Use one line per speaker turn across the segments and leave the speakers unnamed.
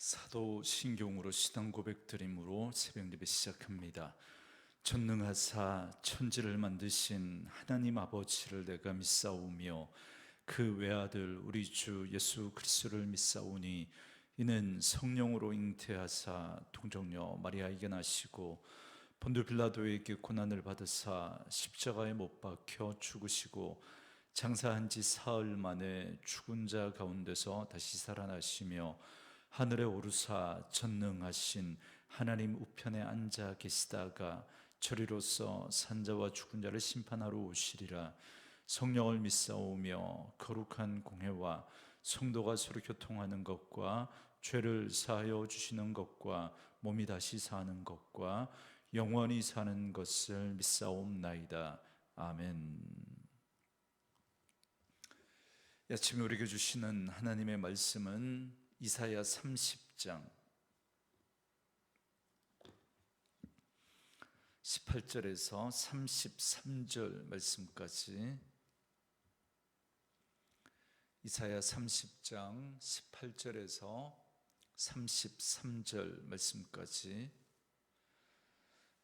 사도 신경으로 신앙 고백 드림으로 새벽 예배 시작합니다. 전능하사 천지를 만드신 하나님 아버지를 내가 믿사오며 그 외아들 우리 주 예수 그리스도를 믿사오니 이는 성령으로 잉태하사 동정녀 마리아에게 나시고 본들 빌라도에게 고난을 받으사 십자가에 못 박혀 죽으시고 장사한 지 사흘 만에 죽은 자 가운데서 다시 살아나시며 하늘에 오르사 전능하신 하나님 우편에 앉아 계시다가 저리로서 산자와 죽은 자를 심판하러 오시리라. 성령을 믿사오며 거룩한 공회와 성도가 서로 교통하는 것과 죄를 사하여 주시는 것과 몸이 다시 사는 것과 영원히 사는 것을 믿사옵나이다. 아멘. 아침에 우리에게 주시는 하나님의 말씀은 이사야 30장 18절에서 33절 말씀까지, 이사야 30장 18절에서 33절 말씀까지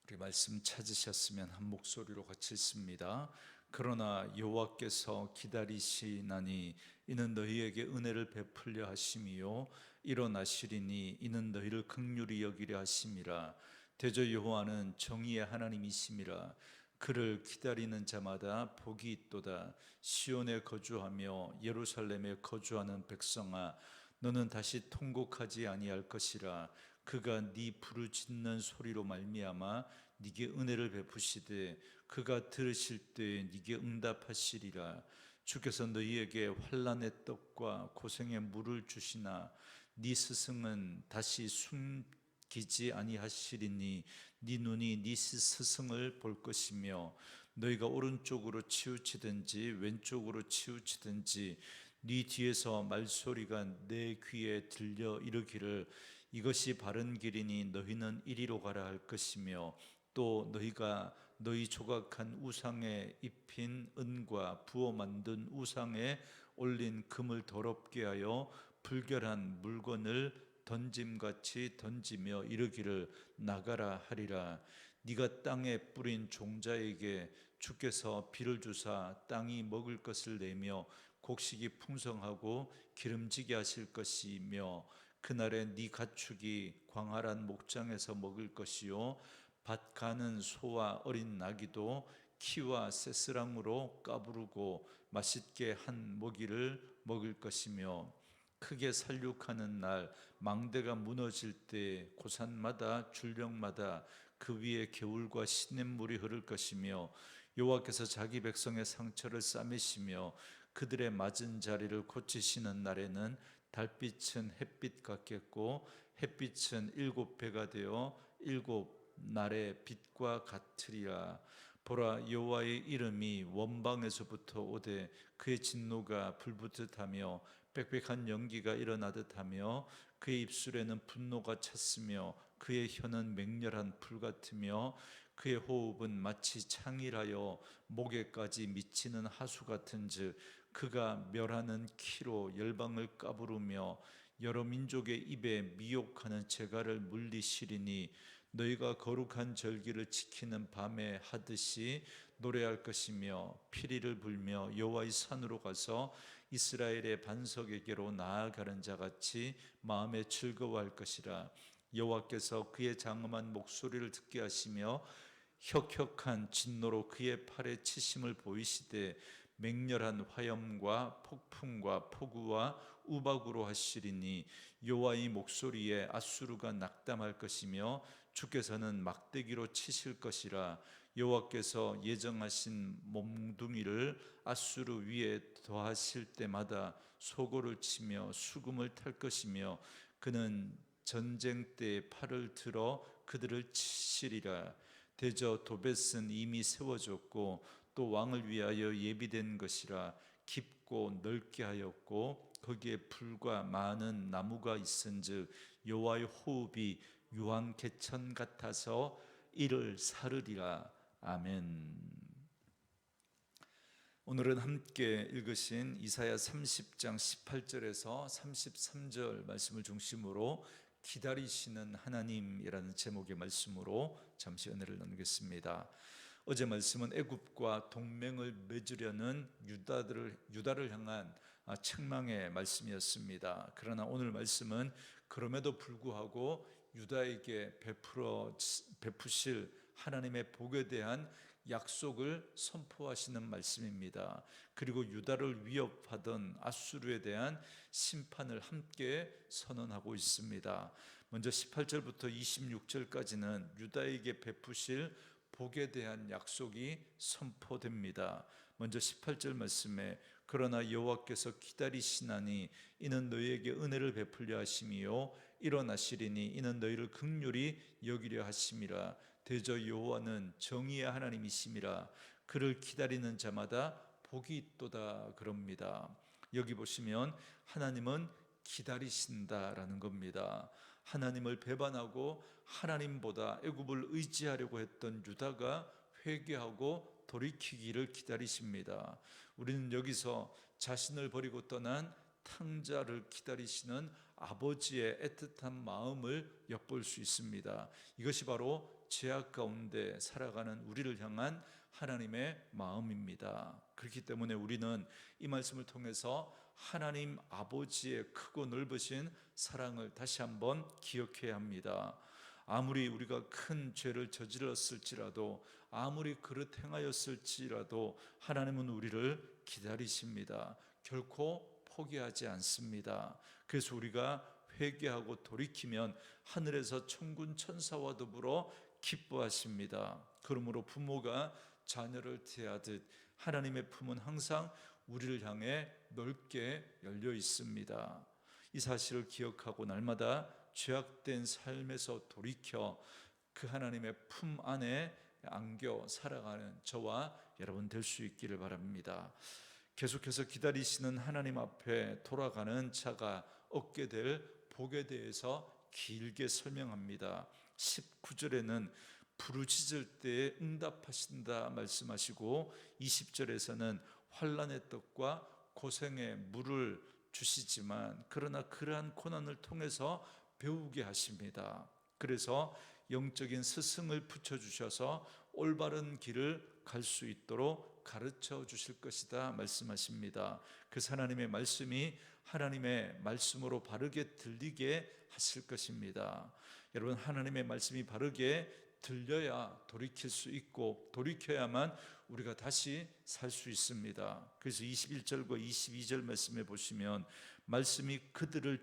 우리 말씀 찾으셨으면 한 목소리로 같이 읽습니다. 그러나 여호와께서 기다리시나니 이는 너희에게 은혜를 베풀려 하심이요 일어나시리니 이는 너희를 긍휼히 여기려 하심이라. 대저 여호와는 정의의 하나님이심이라. 그를 기다리는 자마다 복이 있도다. 시온에 거주하며 예루살렘에 거주하는 백성아, 너는 다시 통곡하지 아니할 것이라. 그가 네 부르짖는 소리로 말미암아 네게 은혜를 베푸시되 그가 들으실 때에 네게 응답하시리라. 주께서 너희에게 환난의 떡과 고생의 물을 주시나 네 스승은 다시 숨기지 아니하시리니 네 눈이 네 스승을 볼 것이며 너희가 오른쪽으로 치우치든지 왼쪽으로 치우치든지 네 뒤에서 말소리가 내 귀에 들려 이르기를 이것이 바른 길이니 너희는 이리로 가라 할 것이며 또 너희가 너희 조각한 우상에 입힌 은과 부어 만든 우상에 올린 금을 더럽게 하여 불결한 물건을 던짐같이 던지며 이르기를 나가라 하리라. 네가 땅에 뿌린 종자에게 주께서 비를 주사 땅이 먹을 것을 내며 곡식이 풍성하고 기름지게 하실 것이며 그날에 네 가축이 광활한 목장에서 먹을 것이요 밭 가는 소와 어린 나귀도 키와 새스랑으로 까부르고 맛있게 한 모기를 먹을 것이며 크게 살육하는 날 망대가 무너질 때 고산마다 줄령마다 그 위에 개울과 시냇물이 흐를 것이며 여호와께서 자기 백성의 상처를 싸매시며 그들의 맞은 자리를 고치시는 날에는 달빛은 햇빛 같겠고 햇빛은 7배가 되어 7날의 빛과 같으리라. 보라, 여호와의 이름이 원방에서부터 오되 그의 진노가 불붙듯 하며 빽빽한 연기가 일어나듯 하며 그의 입술에는 분노가 찼으며 그의 혀는 맹렬한 불 같으며 그의 호흡은 마치 창일하여 목에까지 미치는 하수 같은즉 그가 멸하는 키로 열방을 까부르며 여러 민족의 입에 미혹하는 재갈을 물리시리니 너희가 거룩한 절기를 지키는 밤에 하듯이 노래할 것이며 피리를 불며 여호와의 산으로 가서 이스라엘의 반석에게로 나아가는 자같이 마음에 즐거워할 것이라. 여호와께서 그의 장엄한 목소리를 듣게 하시며 혁혁한 진노로 그의 팔에 치심을 보이시되 맹렬한 화염과 폭풍과 폭우와 우박으로 하시리니 여호와의 목소리에 아수르가 낙담할 것이며 주께서는 막대기로 치실 것이라. 여호와께서 예정하신 몽둥이를 아수르 위에 더하실 때마다 소고를 치며 수금을 탈 것이며 그는 전쟁 때 팔을 들어 그들을 치시리라. 대저 도벳은 이미 세워졌고 또 왕을 위하여 예비된 것이라. 깊고 넓게 하였고 거기에 풀과 많은 나무가 있은즉 여호와의 호흡이 유황 개천 같아서 이를 사르리라. 아멘. 오늘은 함께 읽으신 이사야 30장 18절에서 33절 말씀을 중심으로 기다리시는 하나님이라는 제목의 말씀으로 잠시 은혜를 나누겠습니다. 어제 말씀은 애굽과 동맹을 맺으려는 유다를 향한 책망의 말씀이었습니다. 그러나 오늘 말씀은 그럼에도 불구하고 유다에게 베푸실 하나님의 복에 대한 약속을 선포하시는 말씀입니다. 그리고 유다를 위협하던 아수르에 대한 심판을 함께 선언하고 있습니다. 먼저 18절부터 26절까지는 유다에게 베푸실 복에 대한 약속이 선포됩니다. 먼저 18절 말씀에 그러나 여호와께서 기다리시나니 이는 너희에게 은혜를 베풀려 하심이요 일어나시리니 이는 너희를 긍휼히 여기려 하심이라. 대저 여호와는 정의의 하나님이심이라. 그를 기다리는 자마다 복이 있도다 그럽니다. 여기 보시면 하나님은 기다리신다라는 겁니다. 하나님을 배반하고 하나님보다 애굽을 의지하려고 했던 유다가 회개하고 돌이키기를 기다리십니다. 우리는 여기서 자신을 버리고 떠난 탕자를 기다리시는 아버지의 애틋한 마음을 엿볼 수 있습니다. 이것이 바로 죄악 가운데 살아가는 우리를 향한 하나님의 마음입니다. 그렇기 때문에 우리는 이 말씀을 통해서 하나님 아버지의 크고 넓으신 사랑을 다시 한번 기억해야 합니다. 아무리 우리가 큰 죄를 저질렀을지라도, 아무리 그릇 행하였을지라도 하나님은 우리를 기다리십니다. 결코 포기하지 않습니다. 그래서 우리가 회개하고 돌이키면 하늘에서 천군 천사와 더불어 기뻐하십니다. 그러므로 부모가 자녀를 대하듯 하나님의 품은 항상 우리를 향해 넓게 열려 있습니다. 이 사실을 기억하고 날마다 죄악된 삶에서 돌이켜 그 하나님의 품 안에 안겨 살아가는 저와 여러분 될 수 있기를 바랍니다. 계속해서 기다리시는 하나님 앞에 돌아가는 자가 얻게 될 복에 대해서 길게 설명합니다. 19절에는 부르짖을 때에 응답하신다 말씀하시고 20절에서는 환난의 떡과 고생의 물을 주시지만 그러나 그러한 고난을 통해서 배우게 하십니다. 그래서 영적인 스승을 붙여주셔서 올바른 길을 갈 수 있도록 가르쳐 주실 것이다 말씀하십니다. 그 하나님의 말씀이 하나님의 말씀으로 바르게 들리게 하실 것입니다. 여러분, 하나님의 말씀이 바르게 들려야 돌이킬 수 있고 돌이켜야만 우리가 다시 살 수 있습니다. 그래서 21절과 22절 말씀에 보시면 말씀이 그들을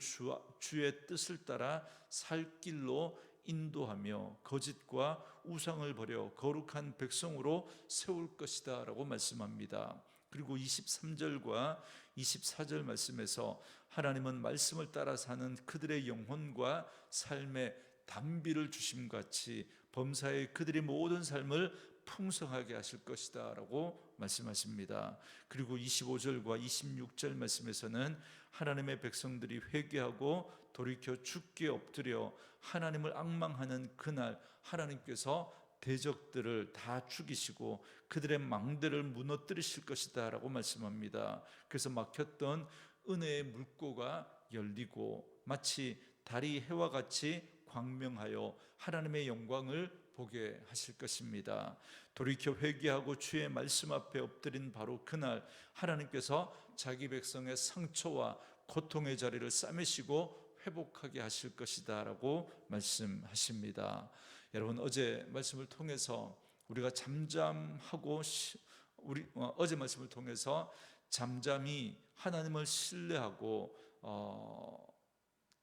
주의 뜻을 따라 살 길로 인도하며 거짓과 우상을 버려 거룩한 백성으로 세울 것이다 라고 말씀합니다. 그리고 23절과 24절 말씀에서 하나님은 말씀을 따라 사는 그들의 영혼과 삶의 단비를 주심같이 범사에 그들의 모든 삶을 풍성하게 하실 것이다 라고 말씀하십니다. 그리고 25절과 26절 말씀에서는 하나님의 백성들이 회개하고 돌이켜 주께 엎드려 하나님을 앙망하는 그날 하나님께서 대적들을 다 죽이시고 그들의 망대를 무너뜨리실 것이다 라고 말씀합니다. 그래서 막혔던 은혜의 물고가 열리고 마치 달이 해와 같이 광명하여 하나님의 영광을 보게 하실 것입니다. 돌이켜 회개하고 주의 말씀 앞에 엎드린 바로 그날 하나님께서 자기 백성의 상처와 고통의 자리를 싸매시고 회복하게 하실 것이다 라고 말씀하십니다. 여러분, 어제 말씀을 통해서 우리가 어제 말씀을 통해서 잠잠히 하나님을 신뢰하고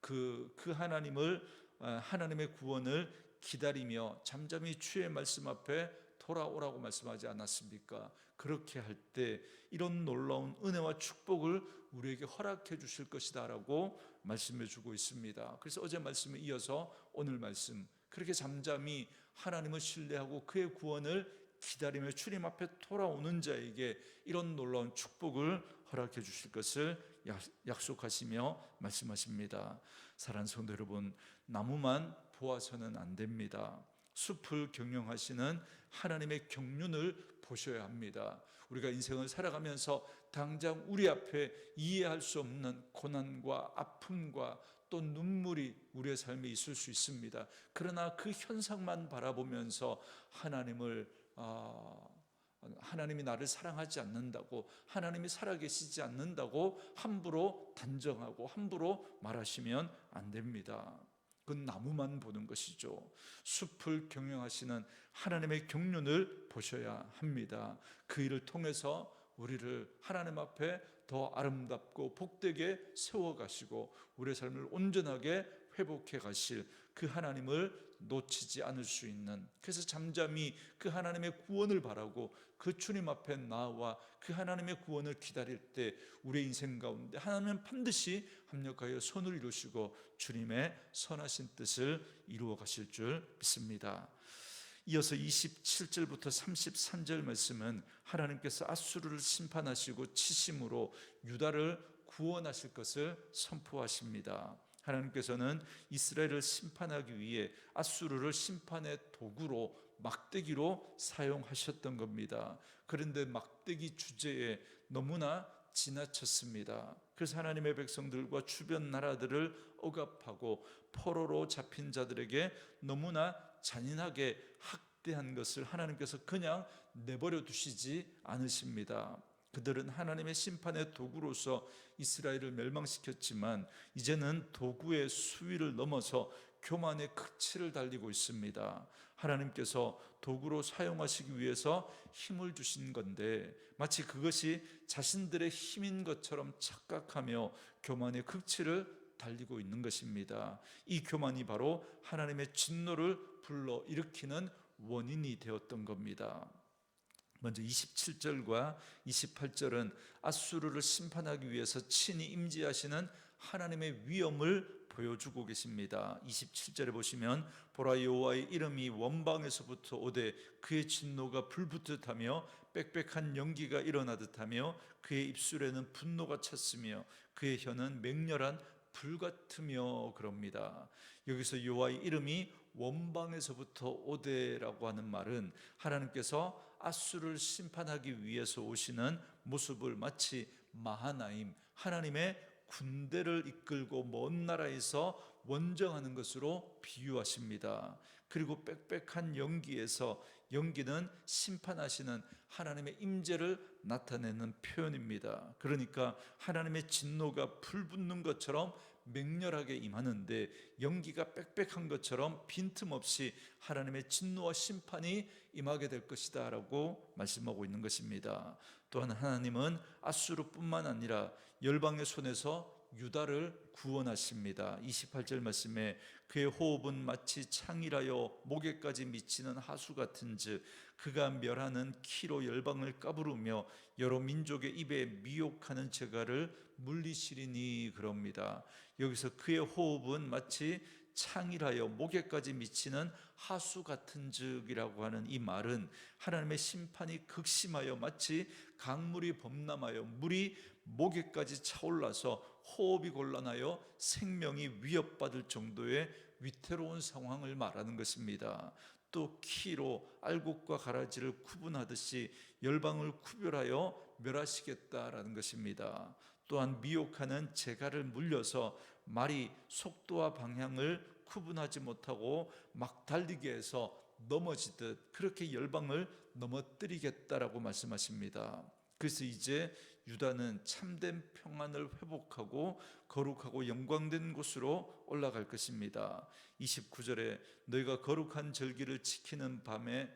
그 하나님의 구원을 기다리며 잠잠히 주의 말씀 앞에 돌아오라고 말씀하지 않았습니까? 그렇게 할 때 이런 놀라운 은혜와 축복을 우리에게 허락해 주실 것이다 라고 말씀해 주고 있습니다. 그래서 어제 말씀에 이어서 오늘 말씀, 그렇게 잠잠히 하나님을 신뢰하고 그의 구원을 기다리며 주님 앞에 돌아오는 자에게 이런 놀라운 축복을 허락해 주실 것을 약속하시며 말씀하십니다. 사랑하는 성도 여러분, 나무만 보아서는 안 됩니다. 숲을 경영하시는 하나님의 경륜을 보셔야 합니다. 우리가 인생을 살아가면서 당장 우리 앞에 이해할 수 없는 고난과 아픔과 또 눈물이 우리의 삶에 있을 수 있습니다. 그러나 그 현상만 바라보면서 하나님이 나를 사랑하지 않는다고, 하나님이 살아계시지 않는다고 함부로 단정하고 함부로 말하시면 안 됩니다. 그건 나무만 보는 것이죠. 숲을 경영하시는 하나님의 경륜을 보셔야 합니다. 그 일을 통해서 우리를 하나님 앞에 더 아름답고 복되게 세워가시고 우리의 삶을 온전하게 회복해 가실 그 하나님을 놓치지 않을 수 있는, 그래서 잠잠히 그 하나님의 구원을 바라고 그 주님 앞에 나와 그 하나님의 구원을 기다릴 때 우리의 인생 가운데 하나님은 반드시 합력하여 선을 이루시고 주님의 선하신 뜻을 이루어 가실 줄 믿습니다. 이어서 27절부터 33절 말씀은 하나님께서 아수르를 심판하시고 치심으로 유다를 구원하실 것을 선포하십니다. 하나님께서는 이스라엘을 심판하기 위해 아수르를 심판의 도구로, 막대기로 사용하셨던 겁니다. 그런데 막대기 주제에 너무나 지나쳤습니다. 그래서 하나님의 백성들과 주변 나라들을 억압하고 포로로 잡힌 자들에게 너무나 잔인하게 학대한 것을 하나님께서 그냥 내버려 두시지 않으십니다. 그들은 하나님의 심판의 도구로서 이스라엘을 멸망시켰지만 이제는 도구의 수위를 넘어서 교만의 극치를 달리고 있습니다. 하나님께서 도구로 사용하시기 위해서 힘을 주신 건데 마치 그것이 자신들의 힘인 것처럼 착각하며 교만의 극치를 달리고 있는 것입니다. 이 교만이 바로 하나님의 진노를 불러 일으키는 원인이 되었던 겁니다. 먼저 27절과 28절은 아수르를 심판하기 위해서 친히 임재하시는 하나님의 위엄을 보여주고 계십니다. 27절에 보시면 보라, 여호와의 이름이 원방에서부터 오되 그의 진노가 불붙듯 하며 빽빽한 연기가 일어나듯 하며 그의 입술에는 분노가 찼으며 그의 혀는 맹렬한 불 같으며 그럽니다. 여기서 여호와의 이름이 원방에서부터 오되라고 하는 말은 하나님께서 아수르를 심판하기 위해서 오시는 모습을 마치 마하나임, 하나님의 군대를 이끌고 먼 나라에서 원정하는 것으로 비유하십니다. 그리고 빽빽한 연기에서, 연기는 심판하시는 하나님의 임재를 나타내는 표현입니다. 그러니까 하나님의 진노가 불붙는 것처럼 맹렬하게 임하는데 연기가 빽빽한 것처럼 빈틈없이 하나님의 진노와 심판이 임하게 될 것이다 라고 말씀하고 있는 것입니다. 또한 하나님은 아수르뿐만 아니라 열방의 손에서 유다를 구원하십니다. 28절 말씀에 그의 호흡은 마치 창이라여 목에까지 미치는 하수 같은즉 그가 멸하는 키로 열방을 까부르며 여러 민족의 입에 미혹하는 재갈을 물리시리니 그럽니다. 여기서 그의 호흡은 마치 창이라여 목에까지 미치는 하수 같은즉이라고 하는 이 말은 하나님의 심판이 극심하여 마치 강물이 범람하여 물이 목에까지 차올라서 호흡이 곤란하여 생명이 위협받을 정도의 위태로운 상황을 말하는 것입니다. 또 키로 알곡과 가라지를 구분하듯이 열방을 구별하여 멸하시겠다라는 것입니다. 또한 미혹하는 재갈을 물려서 말이 속도와 방향을 구분하지 못하고 막 달리게 해서 넘어지듯 그렇게 열방을 넘어뜨리겠다라고 말씀하십니다. 그래서 이제 유다는 참된 평안을 회복하고 거룩하고 영광된 곳으로 올라갈 것입니다. 29절에 너희가 거룩한 절기를 지키는 밤에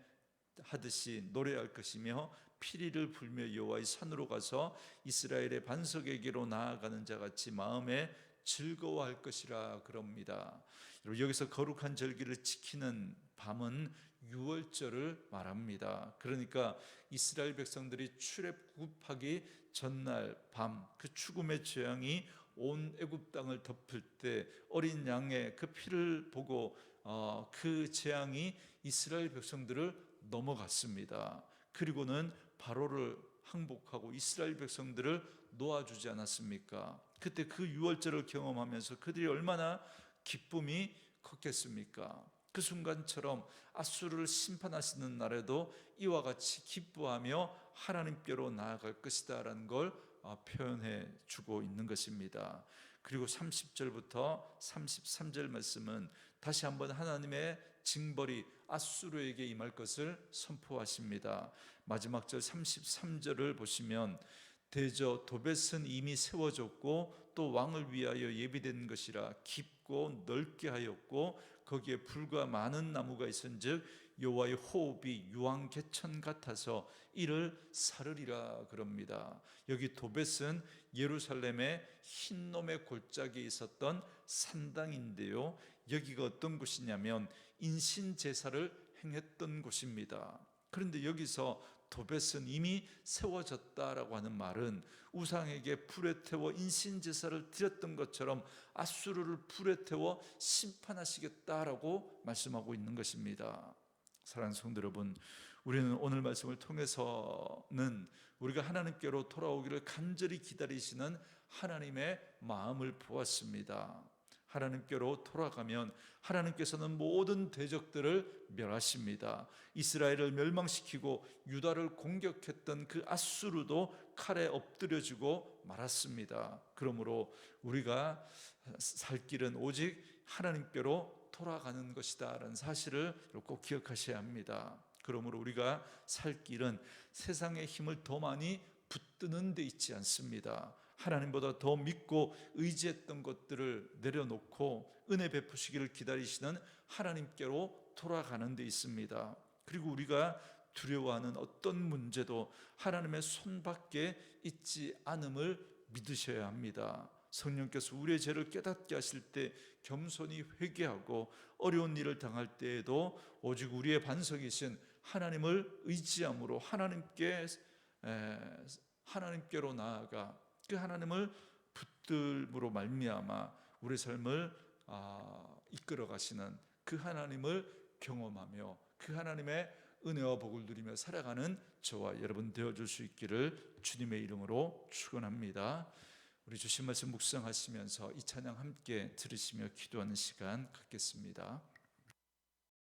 하듯이 노래할 것이며 피리를 불며 여호와의 산으로 가서 이스라엘의 반석에게로 나아가는 자같이 마음에 즐거워할 것이라 그럽니다. 여기서 거룩한 절기를 지키는 밤은 유월절을 말합니다. 그러니까 이스라엘 백성들이 출애굽하기 전날 밤 그 죽음의 재앙이 온 애굽 땅을 덮을 때 어린 양의 그 피를 보고 그 재앙이 이스라엘 백성들을 넘어갔습니다. 그리고는 바로를 항복하고 이스라엘 백성들을 놓아주지 않았습니까? 그때 그 유월절을 경험하면서 그들이 얼마나 기쁨이 컸겠습니까? 그 순간처럼 앗수르를 심판하시는 날에도 이와 같이 기뻐하며 하나님께로 나아갈 것이다 라는 걸 표현해 주고 있는 것입니다. 그리고 30절부터 33절 말씀은 다시 한번 하나님의 징벌이 앗수르에게 임할 것을 선포하십니다. 마지막 절 33절을 보시면 대저 도벳은 이미 세워졌고 또 왕을 위하여 예비된 것이라 깊고 넓게 하였고 거기에 불과 많은 나무가 있은즉 여호와의 호흡이 유황개천 같아서 이를 사르리라 그럽니다. 여기 도벳은 예루살렘의 흰놈의 골짜기에 있었던 산당인데요, 여기가 어떤 곳이냐면 인신제사를 행했던 곳입니다. 그런데 여기서 도벳은 이미 세워졌다라고 하는 말은 우상에게 불에 태워 인신제사를 드렸던 것처럼 앗수르를 불에 태워 심판하시겠다라고 말씀하고 있는 것입니다. 사랑하는 성도 여러분, 우리는 오늘 말씀을 통해서는 우리가 하나님께로 돌아오기를 간절히 기다리시는 하나님의 마음을 보았습니다. 하나님께로 돌아가면 하나님께서는 모든 대적들을 멸하십니다. 이스라엘을 멸망시키고 유다를 공격했던 그 앗수르도 칼에 엎드려지고 말았습니다. 그러므로 우리가 살 길은 오직 하나님께로 돌아가는 것이다 라는 사실을 꼭 기억하셔야 합니다. 그러므로 우리가 살 길은 세상의 힘을 더 많이 붙드는 데 있지 않습니다. 하나님보다 더 믿고 의지했던 것들을 내려놓고 은혜 베푸시기를 기다리시는 하나님께로 돌아가는 데 있습니다. 그리고 우리가 두려워하는 어떤 문제도 하나님의 손밖에 있지 않음을 믿으셔야 합니다. 성령께서 우리의 죄를 깨닫게 하실 때 겸손히 회개하고 어려운 일을 당할 때에도 오직 우리의 반석이신 하나님을 의지함으로 하나님께로 나아가 그 하나님을 붙들므로 말미암아 우리 삶을 이끌어 가시는 그 하나님을 경험하며 그 하나님의 은혜와 복을 누리며 살아가는 저와 여러분 되어줄 수 있기를 주님의 이름으로 축원합니다. 우리 주신 말씀 묵상하시면서 이 찬양 함께 들으시며 기도하는 시간 갖겠습니다.